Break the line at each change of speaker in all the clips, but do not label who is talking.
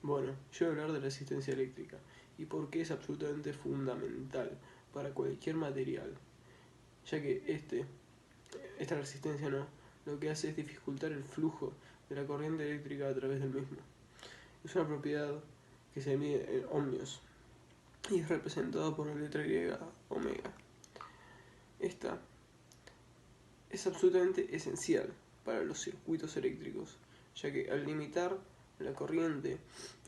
Bueno, yo voy a hablar de resistencia eléctrica y por qué es absolutamente fundamental para cualquier material, ya que esta resistencia lo que hace es dificultar el flujo de la corriente eléctrica a través del mismo. Es una propiedad que se mide en ohmios y es representada por la letra griega omega. Esta es absolutamente esencial para los circuitos eléctricos, ya que al limitar la corriente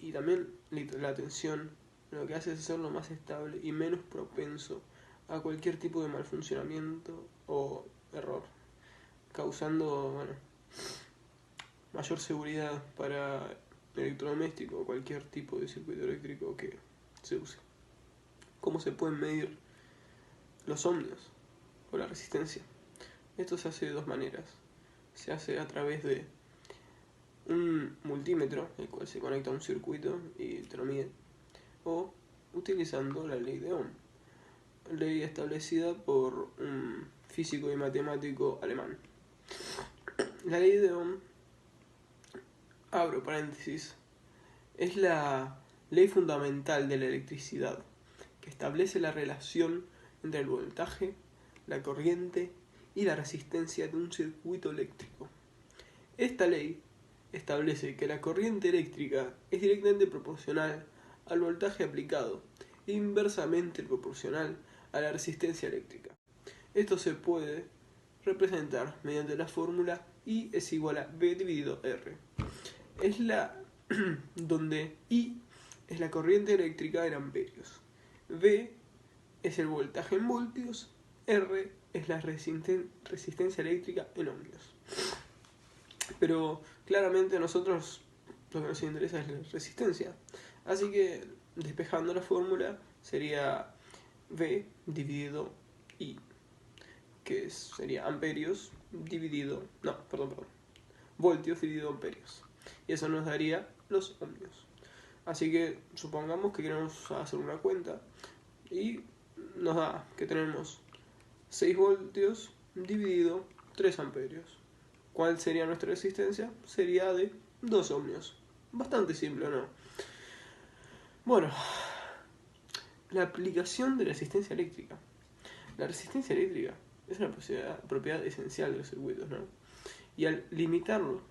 y también la tensión, lo que hace es hacerlo más estable y menos propenso a cualquier tipo de mal funcionamiento o error, causando mayor seguridad para el electrodoméstico o cualquier tipo de circuito eléctrico que se use. ¿Cómo se pueden medir los ohmios o la resistencia? Esto se hace de dos maneras. Se hace a través de un multímetro, el cual se conecta a un circuito y te lo mide, o utilizando la ley de Ohm, ley establecida por un físico y matemático alemán. La ley de Ohm, abro paréntesis, es la ley fundamental de la electricidad, que establece la relación entre el voltaje, la corriente y la resistencia de un circuito eléctrico. Esta ley establece que la corriente eléctrica es directamente proporcional al voltaje aplicado e inversamente proporcional a la resistencia eléctrica. Esto se puede representar mediante la fórmula I es igual a B dividido R. Es donde I es la corriente eléctrica en amperios, V es el voltaje en voltios, R es la resistencia eléctrica en ohmios. Pero claramente a nosotros lo que nos interesa es la resistencia. Así que despejando la fórmula sería V dividido I, que sería amperios dividido, voltios dividido amperios. Y eso nos daría los ohmios. Así que supongamos que queremos hacer una cuenta y nos da que tenemos 6 voltios dividido 3 amperios. ¿Cuál sería nuestra resistencia? Sería de 2 ohmios. Bastante simple, ¿no? Bueno, la aplicación de la resistencia eléctrica. La resistencia eléctrica es una propiedad esencial de los circuitos, ¿no? Y al limitarlo,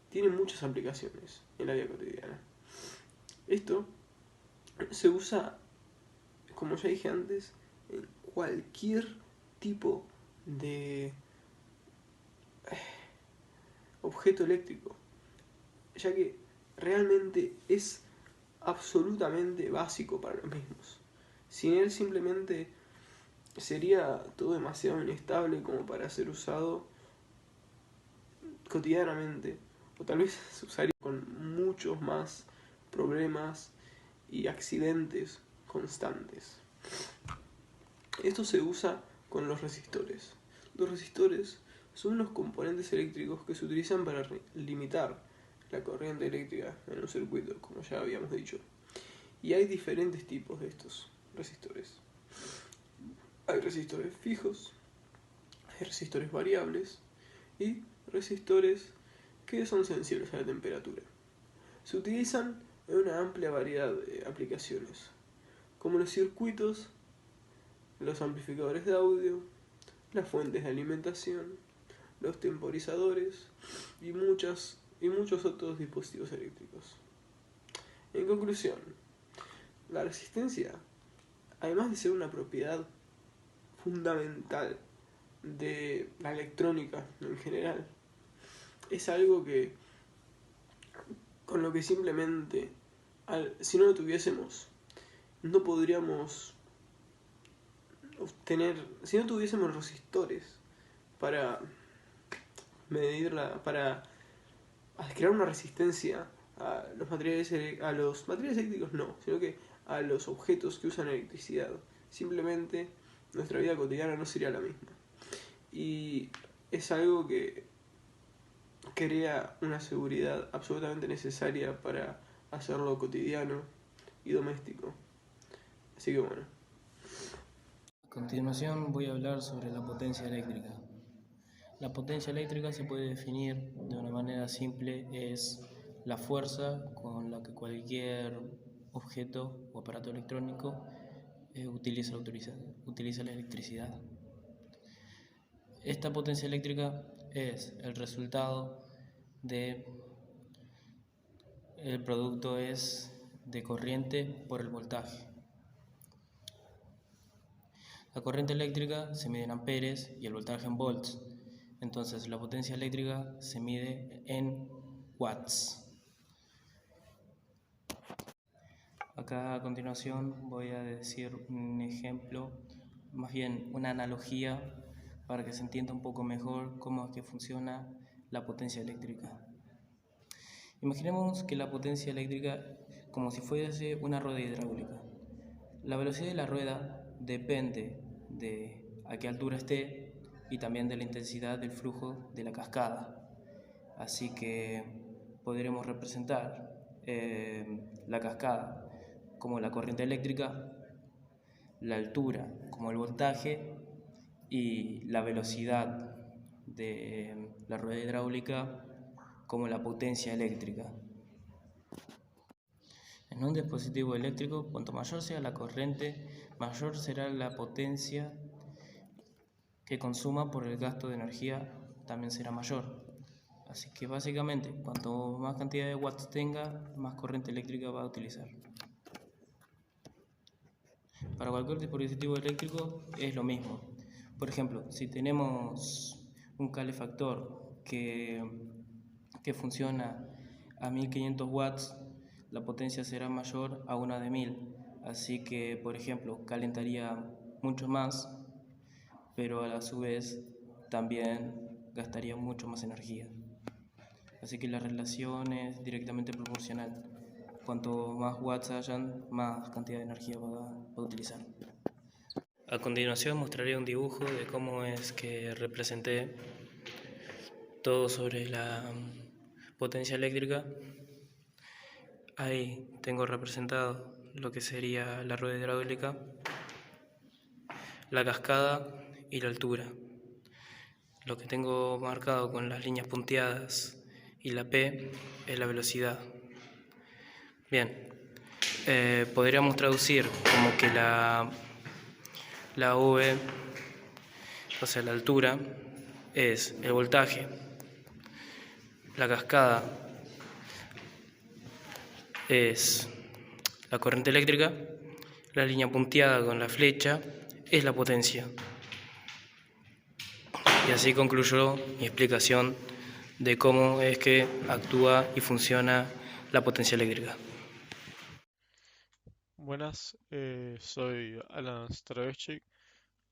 tiene muchas aplicaciones en la vida cotidiana. Esto se usa, como ya dije antes, en cualquier tipo de objeto eléctrico, ya que realmente es absolutamente básico para los mismos. Sin él simplemente sería todo demasiado inestable como para ser usado cotidianamente, o tal vez se usaría con muchos más problemas y accidentes constantes. Esto se usa con los resistores. Los resistores son unos componentes eléctricos que se utilizan para limitar la corriente eléctrica en un circuito, como ya habíamos dicho. Y hay diferentes tipos de estos resistores. Hay resistores fijos, hay resistores variables y resistores que son sensibles a la temperatura. Se utilizan en una amplia variedad de aplicaciones, como los circuitos, los amplificadores de audio, las fuentes de alimentación, los temporizadores y muchos otros dispositivos eléctricos. En conclusión, la resistencia, además de ser una propiedad fundamental de la electrónica en general, es algo que con lo que simplemente si no lo tuviésemos no podríamos obtener, si no tuviésemos resistores para medirla, para crear una resistencia a los materiales eléctricos, no, sino que a los objetos que usan electricidad, simplemente nuestra vida cotidiana no sería la misma. Y es algo que crea una seguridad absolutamente necesaria para hacerlo cotidiano y doméstico. Así que bueno.
A continuación voy a hablar sobre la potencia eléctrica. La potencia eléctrica se puede definir de una manera simple, es la fuerza con la que cualquier objeto o aparato electrónico utiliza la electricidad. Esta potencia eléctrica es el resultado el producto es de corriente por el voltaje. La corriente eléctrica se mide en amperes y el voltaje en volts. Entonces la potencia eléctrica se mide en watts. Acá a continuación voy a decir un ejemplo, más bien una analogía, para que se entienda un poco mejor cómo es que funciona la potencia eléctrica. Imaginemos que la potencia eléctrica como si fuese una rueda hidráulica. La velocidad de la rueda depende de a qué altura esté y también de la intensidad del flujo de la cascada. Así que podremos representar la cascada como la corriente eléctrica, la altura como el voltaje y la velocidad de la rueda hidráulica como la potencia eléctrica. En un dispositivo eléctrico, cuanto mayor sea la corriente, mayor será la potencia que consuma por el gasto de energía, también será mayor. Así que básicamente, cuanto más cantidad de watts tenga, más corriente eléctrica va a utilizar. Para cualquier dispositivo eléctrico es lo mismo. Por ejemplo, si tenemos un calefactor que funciona a 1500 watts, la potencia será mayor a una de 1000. Así que, por ejemplo, calentaría mucho más, pero a su vez también gastaría mucho más energía. Así que la relación es directamente proporcional. Cuanto más watts hayan, más cantidad de energía va a utilizar. A continuación mostraré un dibujo de cómo es que representé todo sobre la potencia eléctrica. Ahí tengo representado lo que sería la rueda hidráulica, la cascada y la altura. Lo que tengo marcado con las líneas punteadas y la P es la velocidad. Bien, podríamos traducir como que la V, o sea la altura, es el voltaje, la cascada es la corriente eléctrica, la línea punteada con la flecha es la potencia. Y así concluyó mi explicación de cómo es que actúa y funciona la potencia eléctrica.
Buenas, soy Alan Stravechik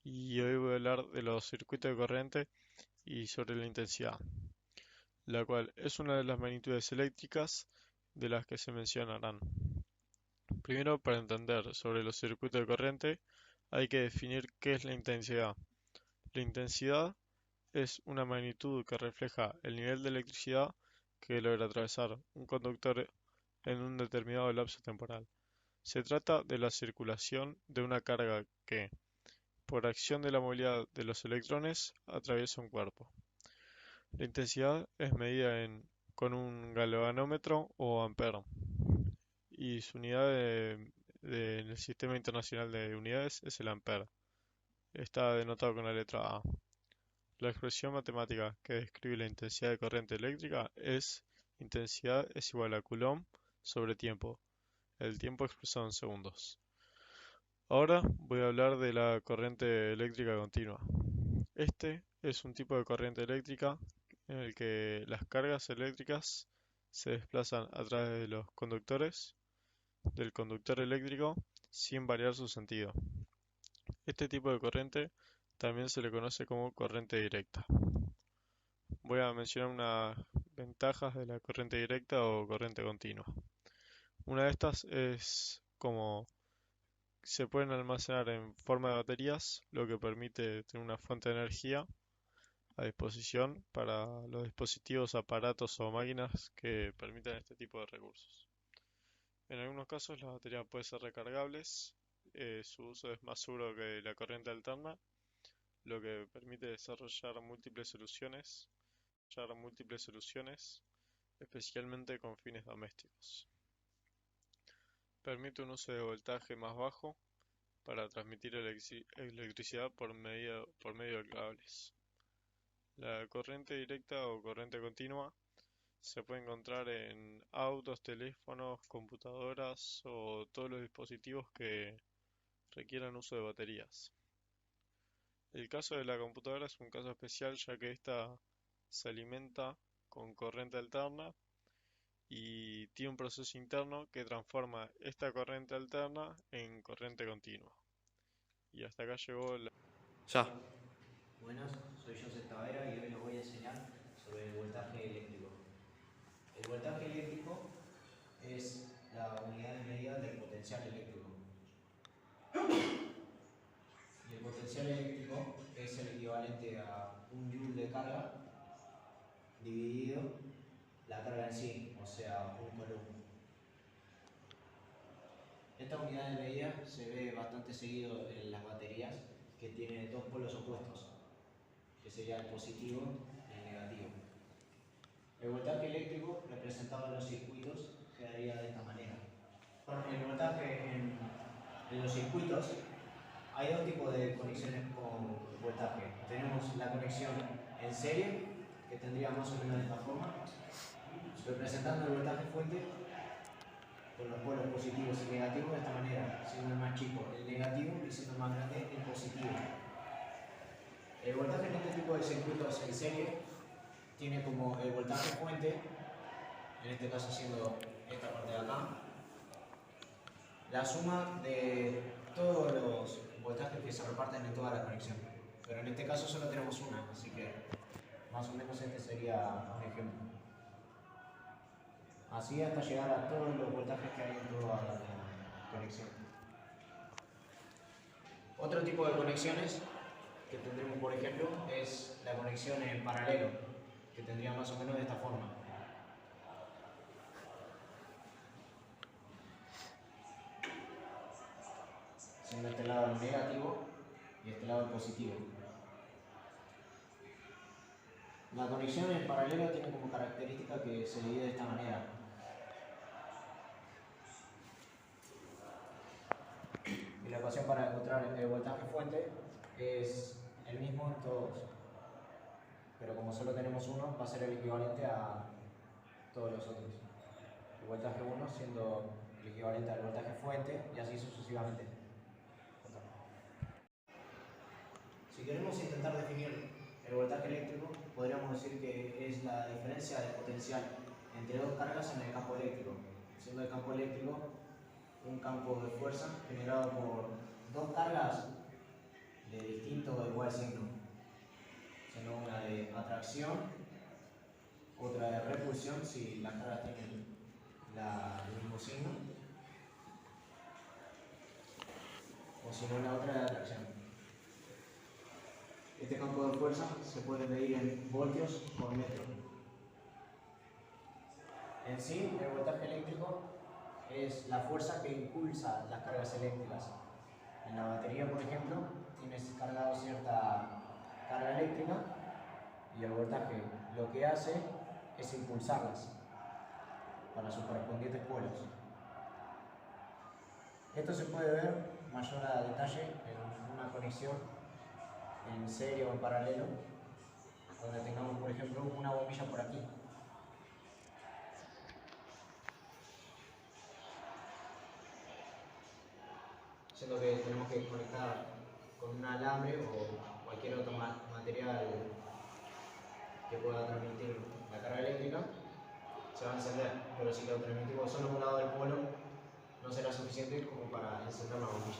y hoy voy a hablar de los circuitos de corriente y sobre la intensidad, la cual es una de las magnitudes eléctricas de las que se mencionarán. Primero, para entender sobre los circuitos de corriente, hay que definir qué es la intensidad. La intensidad es una magnitud que refleja el nivel de electricidad que logra atravesar un conductor en un determinado lapso temporal. Se trata de la circulación de una carga que, por acción de la movilidad de los electrones, atraviesa un cuerpo. La intensidad es medida con un galvanómetro o ampere, y su unidad en el Sistema Internacional de Unidades es el ampere. Está denotado con la letra A. La expresión matemática que describe la intensidad de corriente eléctrica es intensidad es igual a Coulomb sobre tiempo, el tiempo expresado en segundos. Ahora voy a hablar de la corriente eléctrica continua. Este es un tipo de corriente eléctrica en el que las cargas eléctricas se desplazan a través de los conductores del conductor eléctrico sin variar su sentido. Este tipo de corriente también se le conoce como corriente directa. Voy a mencionar unas ventajas de la corriente directa o corriente continua. Una de estas es como se pueden almacenar en forma de baterías, lo que permite tener una fuente de energía a disposición para los dispositivos, aparatos o máquinas que permitan este tipo de recursos. En algunos casos las baterías pueden ser recargables, su uso es más seguro que la corriente alterna, lo que permite desarrollar múltiples soluciones especialmente con fines domésticos. Permite un uso de voltaje más bajo para transmitir electricidad por medio de cables. La corriente directa o corriente continua se puede encontrar en autos, teléfonos, computadoras o todos los dispositivos que requieran uso de baterías. El caso de la computadora es un caso especial ya que ésta se alimenta con corriente alterna y tiene un proceso interno que transforma esta corriente alterna en corriente continua. Y hasta acá llegó la...
Ya. Buenas, soy José Tavera y hoy les voy a enseñar sobre el voltaje eléctrico. El voltaje eléctrico es la unidad de medida del potencial eléctrico. Y el potencial eléctrico es el equivalente a un joule de carga dividido la carga en sí, o sea, un coulomb. Esta unidad de medida se ve bastante seguido en las baterías que tienen dos polos opuestos, que sería el positivo y el negativo. El voltaje eléctrico representado en los circuitos quedaría de esta manera. El voltaje en los circuitos, hay dos tipos de conexiones con voltaje. Tenemos la conexión en serie, que tendría más o menos de esta forma, representando el voltaje fuente con los polos positivos y negativos de esta manera, siendo el más chico el negativo y siendo el más grande el positivo. El voltaje en este tipo de circuitos en serie tiene como el voltaje fuente, en este caso siendo esta parte de acá, la suma de todos los voltajes que se reparten en toda la conexión. Pero en este caso solo tenemos una, así que más o menos este sería un ejemplo. Así hasta llegar a todos los voltajes que hay en toda la conexión. Otro tipo de conexiones que tendremos, por ejemplo, es la conexión en paralelo, que tendría más o menos de esta forma. Siendo este lado el negativo y este lado el positivo. La conexión en paralelo tiene como característica que se divide de esta manera. Y la ecuación para encontrar el voltaje fuente es el mismo en todos. Pero como solo tenemos uno, va a ser el equivalente a todos los otros. El voltaje 1 siendo el equivalente al voltaje fuente y así sucesivamente. Si queremos intentar definir el voltaje eléctrico, podríamos decir que es la diferencia de potencial entre dos cargas en el campo eléctrico, siendo el campo eléctrico un campo de fuerza generado por dos cargas de distinto o igual signo, siendo una de atracción, otra de repulsión si las cargas tienen el mismo signo, o si no la otra de atracción. Este campo de fuerza se puede medir en voltios por metro. En sí, el voltaje eléctrico es la fuerza que impulsa las cargas eléctricas. En la batería, por ejemplo, tienes cargado cierta carga eléctrica y el voltaje lo que hace es impulsarlas para sus correspondientes polos. Esto se puede ver mayor a detalle en una conexión en serie o en paralelo, donde tengamos, por ejemplo, una bombilla por aquí. Siendo que tenemos que conectar con un alambre o cualquier otro material que pueda transmitir la carga eléctrica, se va a encender, pero si lo transmitimos solo por un lado del polo, no será suficiente como para encender la bombilla.